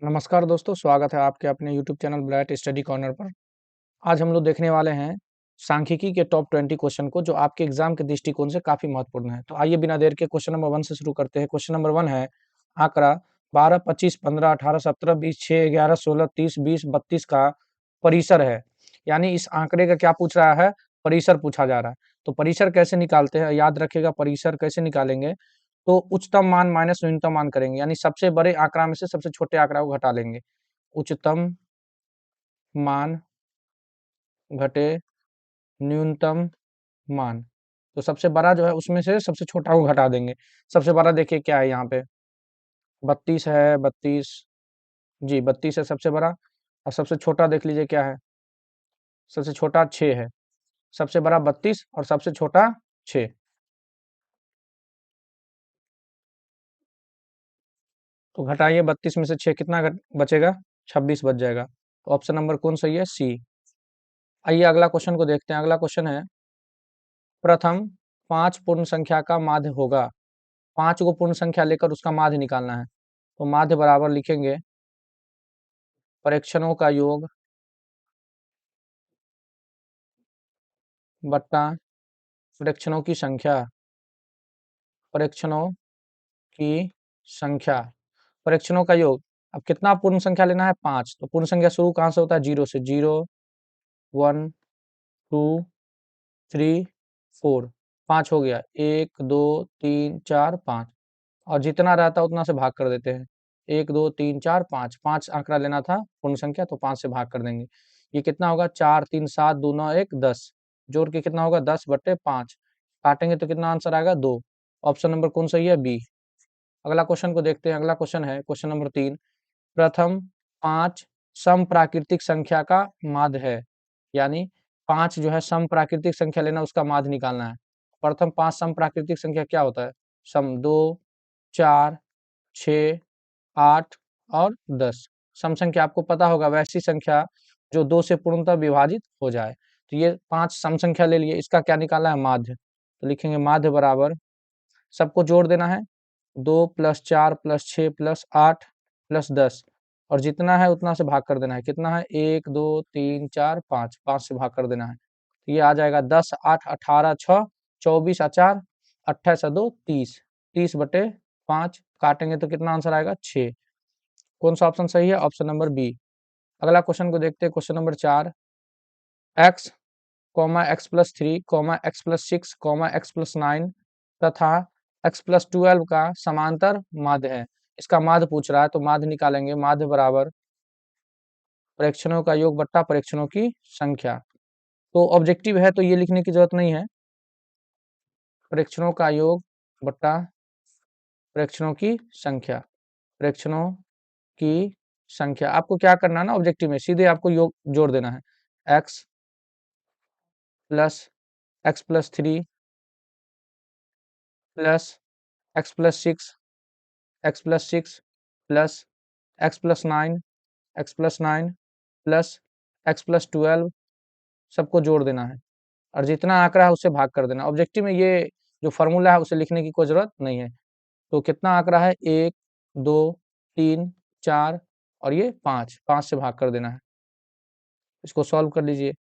नमस्कार दोस्तों, स्वागत है आपके अपने YouTube channel bright study corner पर। आज हम लोग देखने वाले हैं सांख्यिकी के टॉप 20 क्वेश्चन को, जो आपके एग्जाम के दृष्टिकोण से काफ़ी महत्वपूर्ण है। तो आइए बिना देर के क्वेश्चन नंबर 1 से शुरू करते हैं। क्वेश्चन नंबर 1 है आंकड़ा 12, 25, 15, 18, 17, 20, 6, 11, 16, 30, 20, 32 का परिसर है। यानी इस आंकड़े का क्या पूछ रहा है? परिसर पूछा जा रहा है। तो परिसर कैसे निकालते हैं? याद रखिएगा, परिसर कैसे निकालेंगे तो उच्चतम मान माइनस न्यूनतम मान करेंगे, यानी सबसे बड़े आंकड़ा में से सबसे छोटे आंकड़ा को घटा लेंगे। उच्चतम मान घटे न्यूनतम मान, तो सबसे बड़ा जो है उसमें से सबसे छोटा को घटा देंगे। सबसे बड़ा देखिए क्या है यहाँ पे, 32 है। 32, जी 32 है सबसे बड़ा। और सबसे छोटा देख लीजिए क्या है, सबसे छोटा 6 है। सबसे बड़ा 32 और सबसे छोटा 6। तो घटाइए 32 में से 6, कितना बचेगा? 26 बच जाएगा। तो ऑप्शन नंबर कौन सही है? सी। आइए अगला क्वेश्चन को देखते हैं। अगला क्वेश्चन है प्रथम 5 पूर्ण संख्या का माध्य होगा। 5 को पूर्ण संख्या लेकर उसका माध्य निकालना है। तो माध्य बराबर लिखेंगे परीक्षणों का योग बट्टा परीक्षणों की संख्या। परीक्षणों की संख्या, परीक्षणों का योग। अब कितना पूर्ण संख्या लेना है? 5। तो पूर्ण संख्या शुरू कहाँ से होता है? 0 से। 0, 1, 2, 3, 4। 5 हो गया। 1, 2, 3, 4, 5। और जितना रहता है उतना से भाग कर देते हैं। 1, 2, 3, 4, 5। 5 आंकड़ा लेना था पूर्ण संख्या, तो 5 से भाग कर देंगे। ये कितना होगा? 4, 3, 7, 2, 9, 1, 10। जोड़ के कितना होगा? 10/5। काटेंगे तो कितना आंसर आएगा? 2। ऑप्शन नंबर कौन सही है? बी। अगला क्वेश्चन को देखते हैं। अगला क्वेश्चन है क्वेश्चन नंबर 3। प्रथम 5 सम प्राकृतिक संख्या का माध्य है। यानी 5 जो है सम प्राकृतिक संख्या लेना, उसका माध्य निकालना है। प्रथम 5 सम प्राकृतिक संख्या क्या होता है? सम 2, 4, 6, 8 और 10। सम संख्या आपको पता होगा, वैसी संख्या जो 2 से पूर्णतः विभाजित हो जाए। तो ये 5 सम संख्या ले लिए, इसका क्या निकालना है? माध्य। तो लिखेंगे माध्य बराबर, सबको जोड़ देना है। 2 + 4 + 6 + 8 + 10, और जितना है उतना से भाग कर देना है। कितना है? 1, 2, 3, 4, 5। 5 से भाग कर देना है। तो ये आ जाएगा 10, 8, 18, 6, 24 और 4, 28 और 2, 30। 30/5 काटेंगे तो कितना आंसर आएगा? 6। कौन सा ऑप्शन सही है? Option number B. अगला क्वेश्चन को देखते हैं। Question number 4। x, x+3, x+6, x+9 तथा x+12 का समांतर माध्य है। इसका माध्य पूछ रहा है, तो माध्य निकालेंगे। माध्य बराबर परीक्षणों का योग बट्टा परीक्षणों की संख्या। तो ऑब्जेक्टिव है तो ये लिखने की जरूरत नहीं है। परीक्षणों का योग बट्टा परीक्षणों की संख्या। परीक्षणों की संख्या आपको क्या करना है ना, ऑब्जेक्टिव में सीधे आपको योग जोड़ देना है। x plus x+3 plus x+6, x+6 plus x+9, x+9 plus x+12, सबको जोड़ देना है और जितना आंकड़ा है उससे भाग कर देना। ऑब्जेक्टिव में ये जो फॉर्मूला है उसे लिखने की कोई जरूरत नहीं है। तो कितना आंकड़ा है? 1, 2, 3, 4 और ये 5। 5 से भाग कर देना है। इसको सॉल्व कर लीजिए।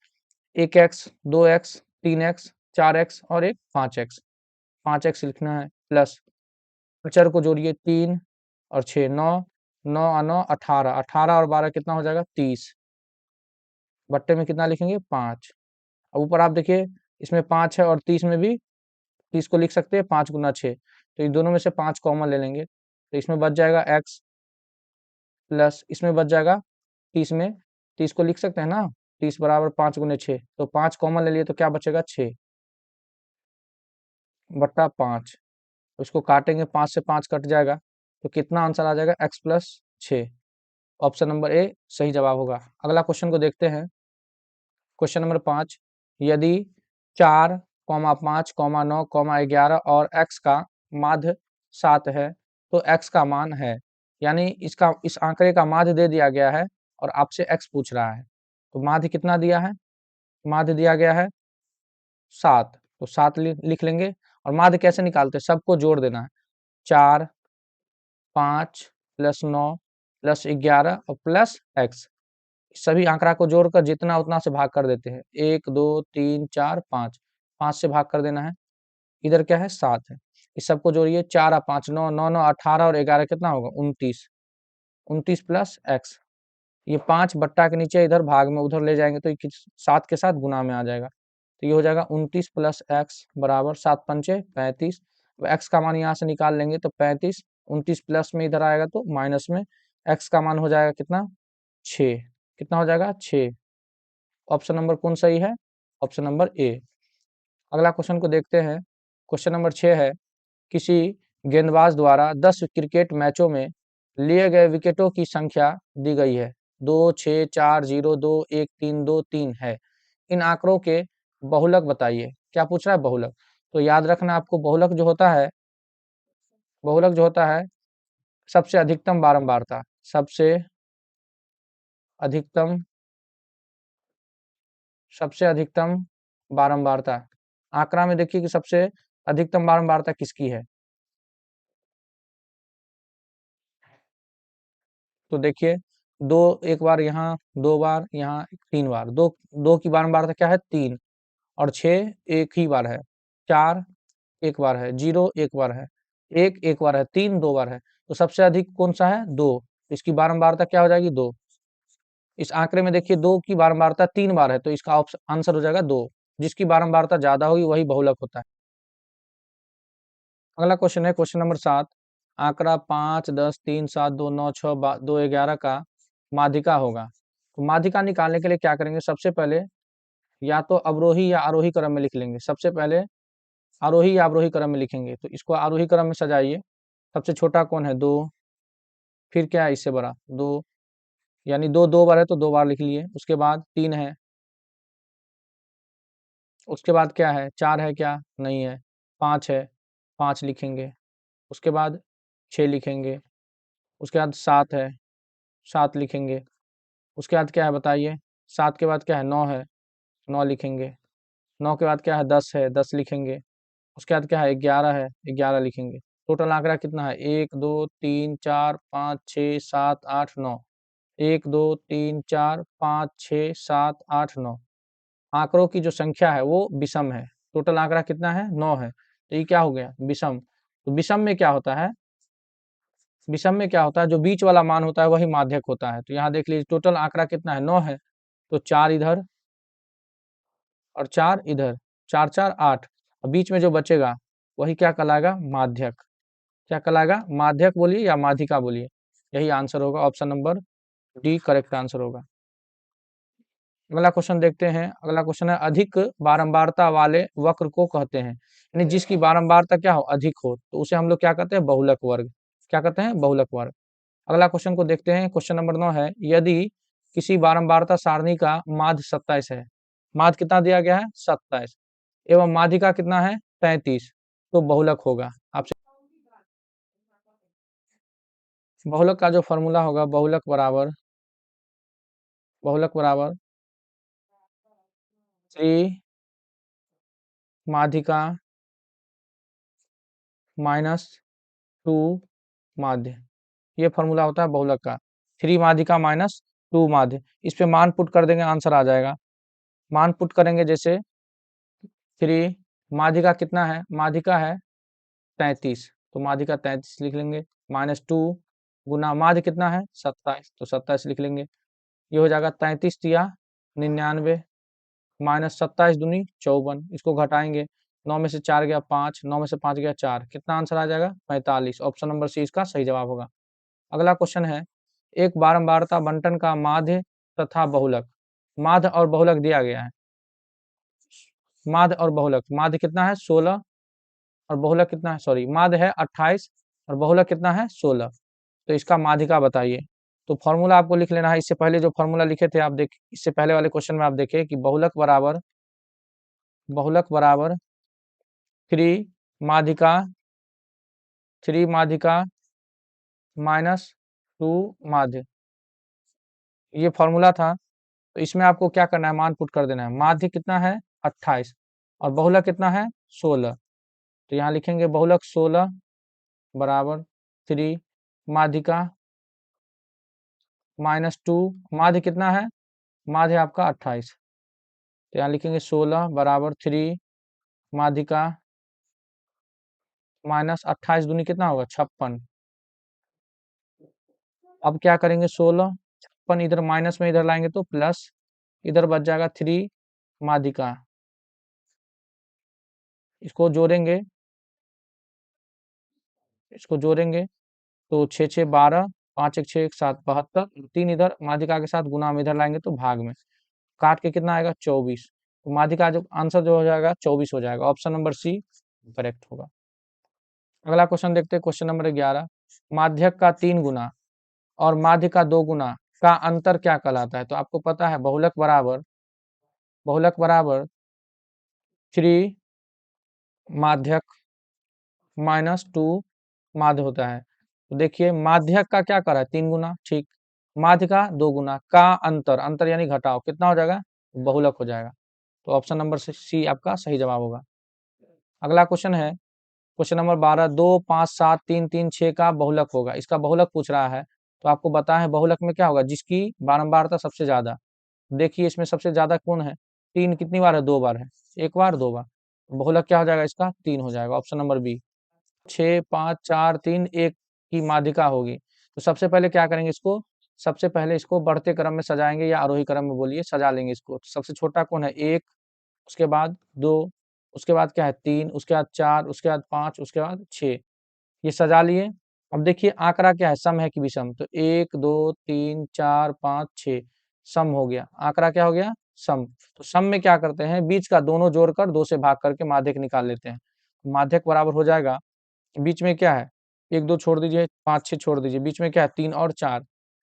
1x, 2x, 3x, 4x और एक 5x। 5x लिखना है प्लस अचर को जोड़िए। 3 और 6, 9, 9 और 9, 18। 18 और 12 कितना हो जाएगा? 30। बट्टे में कितना लिखेंगे? 5। अब ऊपर आप देखिए, इसमें 5 है और 30 में भी 30 को लिख सकते हैं। 5 गुना 6, तो इन दोनों में से 5 कॉमन ले लेंगे, तो इसमें बच जाएगा x प्लस इसमें बच जाएगा 30 में। 30 को लिख सकते हैं ना, 30 बराबर 5 गुने 6, तो 5 कॉमन ले लिए तो क्या बचेगा? 6/5। उसको काटेंगे, 5 से 5 कट जाएगा, तो कितना आंसर आ जाएगा? x+6। ऑप्शन नंबर ए सही जवाब होगा। अगला क्वेश्चन को देखते हैं। Question number 5। यदि 4, 5, 9, 11 और x का माध्य 7 है, तो x का मान है। यानी इस आंकड़े का माध्य दे दिया गया है और आपसे x पूछ रहा है। तो माध्य कितना दिया है? माध्य दिया गया है 7, तो 7 लिख लेंगे। और माध्य कैसे निकालते हैं? सबको जोड़ देना है। 4, 5 + 9 प्लस 11 और प्लस x, सभी आंकड़ा को जोड़कर जितना उतना से भाग कर देते हैं। 1 2 3 4 5, 5 से भाग कर देना है। इधर क्या है 7 है, इस सबको जोड़िए। 4 और 5 9, 9 9 18 और 11 कितना होगा 29, 29 प्लस x। ये 5 बट्टा के नीचे इधर भाग में उधर ले जाएंगे तो 7 के साथ गुना में आ जाएगा, तो ये हो जाएगा 29 प्लस x बराबर 7 पंचे 35। x का मान यहाँ से निकाल लेंगे तो 35, 29 प्लस में इधर आएगा तो माइनस में x का मान हो जाएगा कितना 6, कितना हो जाएगा 6। ऑप्शन नंबर कौन सही है, ऑप्शन नंबर ए। अगला क्वेश्चन को देखते हैं। क्वेश्चन नंबर 6 है, किसी गेंदबाज द्वारा 10 क्रिकेट मैचों में लिए गए विकेटों की संख्या दी गई है। 2 6 4 0 2 1 3 2 3 है। इन आंकड़ों के बहुलक बताइए। क्या पूछ रहा है बहुलक, तो याद रखना आपको बहुलक जो होता है, बहुलक जो होता है सबसे अधिकतम बारंबारता, सबसे अधिकतम, सबसे अधिकतम बारंबारता। आंकड़ा में देखिए कि सबसे अधिकतम बारंबारता किसकी है, तो देखिए दो, एक बार यहाँ, दो बार यहाँ, तीन बार, दो, दो की बारंबारता क्या है 3, और 6 एक ही बार है, 4 एक बार है, 0 एक बार है, 1 एक बार है, 3 दो बार है, तो सबसे अधिक कौन सा है 2, इसकी बारंबारता क्या हो जाएगी 2। इस आंकड़े में देखिए 2 की बारंबारता 3 बार है, तो इसका आंसर हो जाएगा 2। जिसकी बारंबारता ज्यादा होगी वही बहुलक होता है। अगला क्वेश्चन है क्वेश्चन नंबर 7, आंकड़ा 5 10 3 7 2 9 6 2 11 का माध्यिका होगा। तो माध्यिका निकालने के लिए क्या करेंगे, सबसे पहले या तो अवरोही या आरोही क्रम में लिख लेंगे। सबसे पहले आरोही या अवरोही क्रम में लिखेंगे, तो इसको आरोही क्रम में सजाइए। सबसे छोटा कौन है 2, फिर क्या है इससे बड़ा 2, यानी 2 दो बार है तो 2 बार लिख लिए। उसके बाद 3 है, उसके बाद क्या है 4 है, क्या नहीं है, 5 है, 5 लिखेंगे। उसके बाद 6 लिखेंगे। उसके बाद 7 है, 7 लिखेंगे। उसके बाद क्या है बताइए, 7 के बाद क्या है 9 है, 9 लिखेंगे। 9 के बाद क्या है 10 है, 10 लिखेंगे। उसके बाद क्या है 11 है, 11 लिखेंगे। टोटल आंकड़ा कितना है 1 2 3 4 5 6 7 8 9, 1 2 3 4 5 6 7 8 9। आंकड़ों की जो संख्या है वो विषम है। टोटल आंकड़ा कितना है 9 है, तो ये क्या हो गया विषम। तो विषम में क्या होता है, विषम में क्या होता है, जो बीच वाला मान होता है वही माध्यक होता है। तो यहाँ देख लीजिए टोटल आंकड़ा कितना है 9 है, तो 4 इधर और 4 इधर, 4 4 8, और बीच में जो बचेगा वही क्या कहलाएगा माध्यक। क्या कहलाएगा माध्यक बोलिए या माध्यिका बोलिए, यही आंसर होगा। Option number D correct answer होगा। अगला क्वेश्चन देखते हैं। अगला क्वेश्चन है, अधिक बारंबारता वाले वक्र को कहते हैं, यानी जिसकी बारंबारता क्या हो अधिक हो, तो उसे हम लोग क्या कहते हैं बहुलक वर्ग। क्या कहते हैं बहुलक वर्ग। अगला क्वेश्चन को देखते हैं। क्वेश्चन नंबर 9 है, यदि किसी बारंबारता सारणी का माध्य 27 है, माध्य कितना दिया गया है 27, एवं माध्यिका कितना है 33, तो बहुलक होगा। आपसे बहुलक का जो फॉर्मूला होगा, बहुलक बराबर 3 माध्यिका माइनस 2 माध्य, ये फॉर्मूला होता है बहुलक का। 3 माध्यिका माइनस 2 माध्य, इस पे मान पुट कर देंगे आंसर आ जाएगा। मान पुट करेंगे जैसे 3 माध्यिका कितना है, माध्यिका है 33, तो माध्यिका 33 लिख लेंगे, माइनस 2 गुना माध्य कितना है 27, तो 27 लिख लेंगे। ये हो जाएगा 33 तिया 99, माइनस 27 दूनी 54, इसको घटाएंगे। 9 में से 4 गया 5, 9 में से 5 गया 4, कितना आंसर आ जाएगा 45। ऑप्शन नंबर सी इसका सही जवाब होगा। अगला क्वेश्चन है, एक बारंबारता बंटन का माध्य तथा बहुलक, माध्य और बहुलक दिया गया है। माध्य और बहुलक, माध्य कितना है 16 और बहुलक कितना है, सॉरी माध्य है 28 और बहुलक कितना है 16, तो इसका माध्यिका बताइए। तो फॉर्मूला आपको लिख लेना है। इससे पहले जो फॉर्मूला लिखे थे आप देख, इससे पहले वाले क्वेश्चन में आप देखें कि बहुलक बराबर 3 माध्यिका, 3 माध्यिका माइनस 2 माध्य, ये फॉर्मूला था। तो इसमें आपको क्या करना है मान पुट कर देना है। माध्य कितना है 28 और बहुलक कितना है 16, तो यहाँ लिखेंगे बहुलक 16 बराबर 3 माध्यिका -2 माध्य कितना है? माध्य आपका 28, तो यहाँ लिखेंगे 16 बराबर 3 माध्य का -28 दूनी कितना होगा? 56। अब क्या करेंगे? 16 56 इधर माइनस में इधर लाएंगे तो प्लस, इधर बच जाएगा 3 माध्य का, इसको जोड़ेंगे, इसको जोड़ेंगे तो 6 6 12, 5 1 6 1 7 72, 3 इधर माध्यिका के साथ गुना में इधर लाएंगे तो भाग में, काट के कितना आएगा? 24। तो माध्यिका जो आंसर जो हो जाएगा 24 हो जाएगा। ऑप्शन नंबर सी करेक्ट होगा। अगला क्वेश्चन देखते हैं, क्वेश्चन नंबर 11, माध्यक का 3 गुना और माध्य का 2 गुना का अंतर क्या कहलाता है? तो आपको पता है बहुलक बराबर 3 माध्यक -2 माध्य होता है। तो देखिए माध्यक का क्या करा है? 3 गुना, ठीक। माध्य का 2 गुना का अंतर, अंतर यानी घटाव, कितना हो जाएगा? बहुलक हो जाएगा। तो ऑप्शन नंबर सी आपका सही जवाब होगा। अगला क्वेश्चन है, क्वेश्चन नंबर 12, 2 5 7 3 3 6 का बहुलक होगा। इसका बहुलक पूछ रहा है, तो आपको बताएं बहुलक में क्या होगा? जिसकी बारंबारता सबसे ज्यादा। देखिए इसमें सबसे ज्यादा कौन है? 3 कितनी बार है? 2 बार है। एक बार 2 बार, बहुलक क्या हो जाएगा इसका? 3 हो जाएगा। Option number B. 6 5 4 3 1 की माध्यिका होगी। तो सबसे पहले क्या करेंगे? इसको सबसे पहले इसको बढ़ते क्रम में सजाएंगे या आरोही क्रम में, बोलिए, सजा लेंगे इसको। तो सबसे छोटा कौन है? 1, उसके बाद 2, उसके बाद क्या है? 3, उसके बाद 4, उसके बाद 5, उसके बाद 6। ये सजा लिए। अब देखिए आंकड़ा क्या है? सम है कि विषम? तो 1 2 3 4 5 6 सम हो गया। आंकड़ा क्या हो गया? सम। तो सम में क्या करते हैं? बीच का दोनों जोड़कर 2 से भाग करके माध्यक निकाल लेते हैं। माध्यक बराबर हो जाएगा, बीच में क्या है? 1 2 छोड़ दीजिए, 5 6 छोड़ दीजिए, बीच में क्या है? 3 और 4,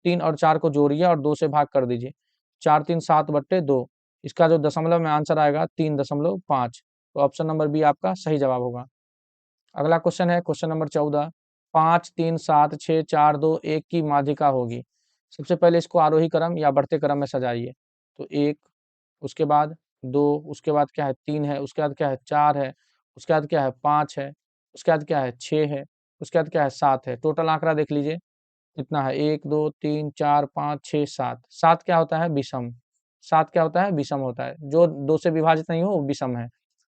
3 और 4 को जोड़िए और 2 से भाग कर दीजिए। 4 3 7/2, इसका जो दशमलव में आंसर आएगा 3.5। तो ऑप्शन नंबर बी आपका सही जवाब होगा। अगला क्वेश्चन है, क्वेश्चन नंबर 14, 5 3 7 6 4 2 1 की माध्यिका होगी। सबसे पहले इसको आरोही क्रम या बढ़ते क्रम में सजाइए। तो 1, उसके बाद 2, उसके बाद क्या है? 3 है, उसके बाद क्या है? 4 है, उसके बाद क्या है? 5 है, उसके बाद क्या है? 6 है, उसके बाद क्या है? 7 है। टोटल आंकड़ा देख लीजिए कितना है? 1 2 3 4 5 6 7। 7 क्या होता है? विषम। 7 क्या होता है? विषम होता है। जो 2 से विभाजित नहीं हो वो विषम है।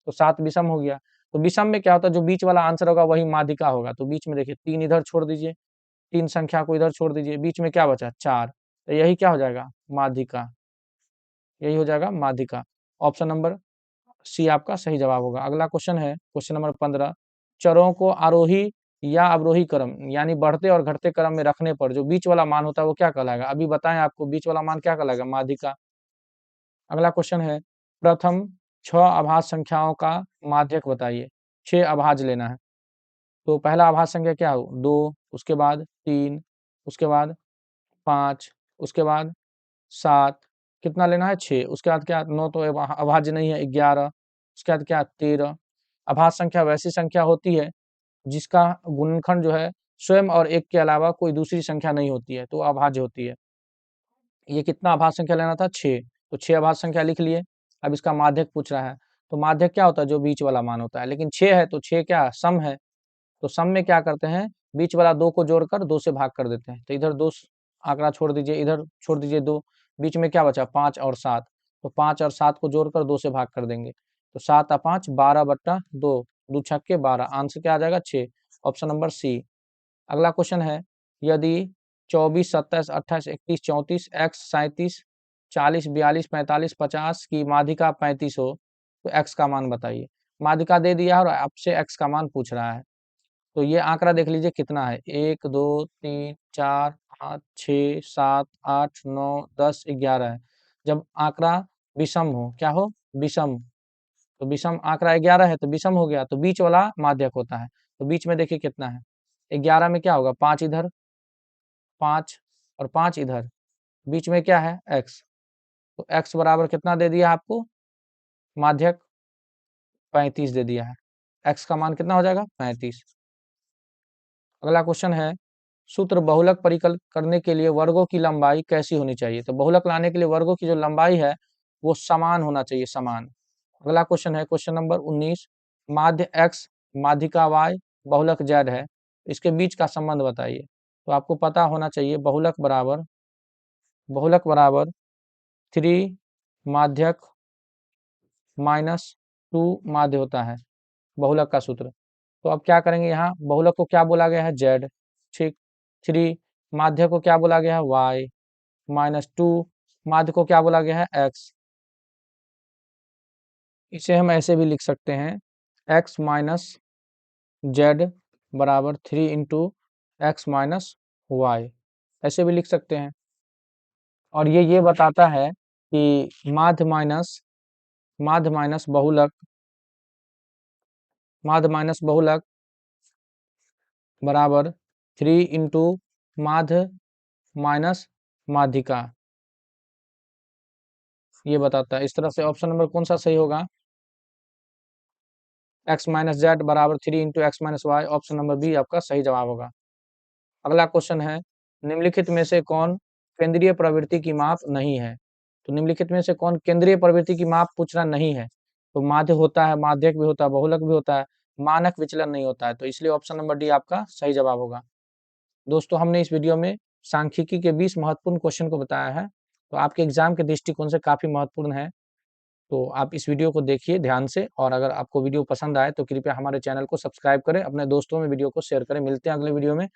तो 7 विषम हो गया। तो विषम में क्या होता है? जो बीच वाला आंसर होगा वही माध्यिका होगा। तो बीच में देखिए 3 इधर छोड़ दीजिए, 3 संख्या को इधर छोड़ दीजिए, बीच में क्या बचा? 4। तो यही क्या हो जाएगा? माध्यिका। यही हो जाएगा माध्यिका। ऑप्शन नंबर सी आपका सही जवाब होगा। अगला क्वेश्चन है, क्वेश्चन नंबर 15, चरों को आरोही या अवरोही क्रम यानी बढ़ते और घटते क्रम में रखने पर जो बीच वाला मान होता है वो क्या कहलाएगा? अभी बताएं आपको बीच वाला मान क्या कहलाएगा? माध्यिका। अगला क्वेश्चन है, प्रथम 6 अभाज्य संख्याओं का माध्यक बताइए। 6 अभाज्य लेना है। तो पहला अभाज्य संख्या क्या हो? 2, उसके बाद 3, उसके बाद 5, उसके बाद 7, कितना लेना है? 6, उसके बाद क्या? 9 तो अभाज्य नहीं है, 11, उसके बाद क्या? 13। अभाज्य संख्या वैसी संख्या होती है जिसका गुणनखंड जो है स्वयं और 1 के अलावा कोई दूसरी संख्या नहीं होती है, तो अभाज्य होती है। ये कितना अभाज्य संख्या लेना था? 6। तो 6 अभाज्य संख्या लिख लिए। अब इसका माध्यक पूछ रहा है। तो माध्यक क्या होता है? जो बीच वाला मान होता है। लेकिन 6 है तो 6 क्या? सम है। तो सम में क्या करते हैं? बीच वाला 2 को जोड़कर 2 से भाग कर देते हैं। तो इधर 2 आंकड़ा छोड़ दीजिए, इधर छोड़ दीजिए 2, बीच में क्या बचा? 5 और 7। तो 5 और 7 को जोड़कर 2 से भाग कर देंगे। तो 7 और 5 12/2, 2 छक्के 12, आंसर क्या आ जाएगा? 6। Option number C. अगला क्वेश्चन है, यदि 24 27 28 31 34 x 37 40 42 45 50 की माध्यिका 35 हो तो x का मान बताइए। माध्यिका दे दिया है और आपसे x का मान पूछ रहा है। तो ये आंकड़ा देख लीजिए कितना है? 1 2 3 4 5 6 7 8 9 10 11 है। जब आंकड़ा विषम हो, क्या हो? विषम। तो विषम आंकड़ा 11 है तो विषम हो गया, तो बीच वाला माध्यक होता है। तो बीच में देखिए कितना है? 11 में क्या होगा? 5 इधर, 5 और 5 इधर, बीच में क्या है? x। तो x बराबर कितना दे दिया आपको? माध्यक 35 दे दिया है। x का मान कितना हो जाएगा? 35। अगला क्वेश्चन है, सूत्र बहुलक परिकलित करने के लिए वर्गों की लंबाई कैसी होनी चाहिए? तो बहुलक लाने के लिए वर्गों की जो लंबाई है वो समान होना चाहिए, समान। अगला क्वेश्चन है, क्वेश्चन नंबर 19, माध्य x माध्यिका y बहुलक z है, इसके बीच का संबंध बताइए। तो आपको पता होना चाहिए बहुलक बराबर बहुलक बराबर 3 माध्यक माइनस 2 माध्य होता है, बहुलक का सूत्र। तो अब क्या करेंगे, यहाँ बहुलक को क्या बोला गया है, z, ठीक। 3 माध्य को क्या बोला गया है, y, माइनस 2 माध्य को क्या बोला गया है, x। इसे हम ऐसे भी लिख सकते हैं, x माइनस z बराबर 3 इंटू एक्स माइनस वाई, ऐसे भी लिख सकते हैं। और ये बताता है कि माध्य माइनस बहुलक बराबर 3 इंटू माध्य माइनस माध्यिका, ये बताता है। इस तरह से ऑप्शन नंबर कौन सा सही होगा, x माइनस जेड बराबर 3 into X minus Y, option number B आपका सही जवाब होगा। अगला क्वेश्चन है, निम्नलिखित में से कौन केंद्रीय प्रवृत्ति की माप नहीं है। तो निम्नलिखित में से कौन केंद्रीय प्रवृत्ति की माप पूछना नहीं है, तो माध्य होता है, माध्यक भी होता है, बहुलक भी होता है, मानक विचलन नहीं होता है, तो इसलिए ऑप्शन नंबर डी आपका सही जवाब होगा। दोस्तों, हमने इस वीडियो में सांख्यिकी के 20 महत्वपूर्ण क्वेश्चन को बताया है, तो आपके एग्जाम के दृष्टिकोण से काफी महत्वपूर्ण है। तो आप इस वीडियो को देखिए ध्यान से, और अगर आपको वीडियो पसंद आए तो कृपया हमारे चैनल को सब्सक्राइब करें, अपने दोस्तों में वीडियो को शेयर करें। मिलते हैं अगले वीडियो में,